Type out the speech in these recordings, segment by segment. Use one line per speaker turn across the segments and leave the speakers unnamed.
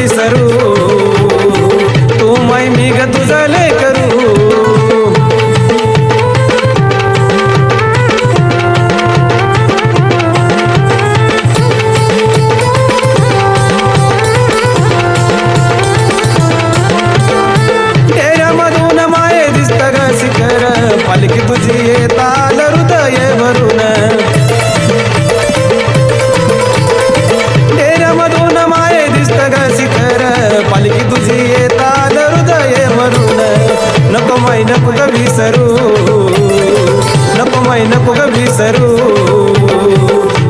विसरू तू मै मी ग तुझं लेकरू पालखी तुझी येताल हृदय भरून डेऱ्यामधून माये दिसत ग शिखर पालखी तुझी येताल हृदय भरून नको मै नको ग विसरू नको मै नको ग विसरू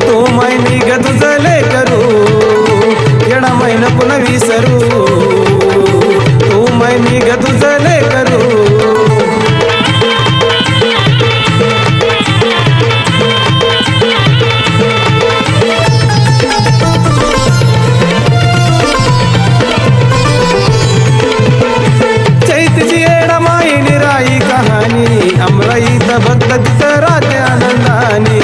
तू मै मी ग तुझं लेकरू येडा मै नको न विसरू तू मै मी ग तुझं लेकरू अमराईत भक्त तिथं राहते आनंदानी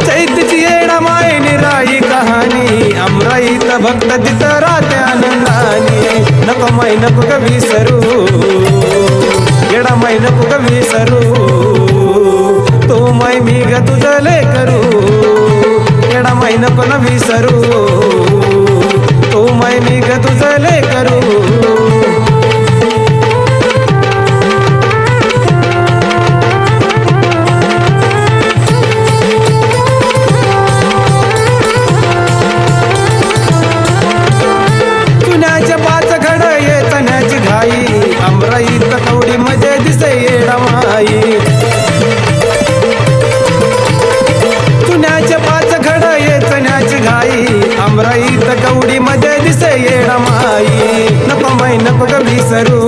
चैतची येडा माये निराई कहाणी अमराईत भक्त तिथं राहते आनंदानी नको मै नको ग विसरू येडा मै नको ग विसरू तू मै मी ग तुझं लेकरू येडा मै नको न विसरू तू मै मी ग तुझं लेकरू अमराईत कवडी मध्ये दिसे येडा माई चुन्याचे 5 घड ये चण्याची घाई अमराईत कवडी मध्ये दिसे येडा माई नको मै नको ग विसरू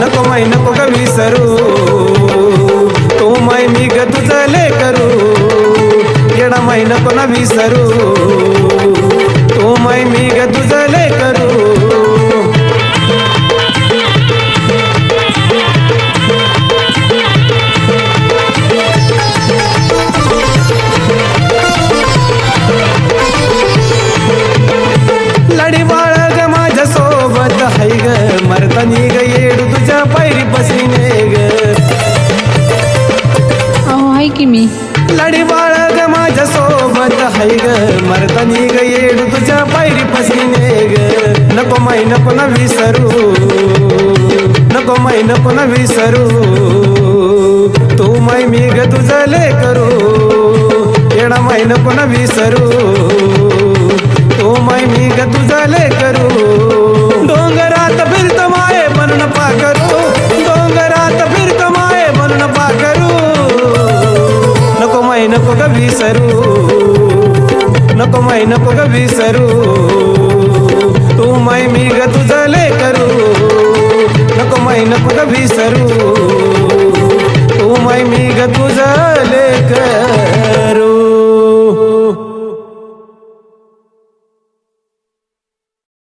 नको मै नको ग विसरू तू मै मी ग तुझं लेकरू येडा मै नको न विसरू तू मै मी ग तुझं लेकरू मरतानी ग येडू तुझ्या पायरी बसलीने ग
आहे की मी
लडी बाळ ग माझ्या सोबत हाय ग मरतानी ग येडू तुझ्या पायरी बसलीने ग नको मै नको न विसरू नको मै नको न विसरू तू मै मी ग तुझं लेकरू येडा मै नको न विसरू तू मै मी ग तुझं लेकरू डोंगरात फिरत माये बनून पाखरू डोंगरात फिरत माये बनून पाखरू नको मै नको ग विसरू नको मै नको ग विसरू तू मै मी ग तुझं लेकरू नको मै नको ग विसरू तू मै मी ग तुझं लेकरू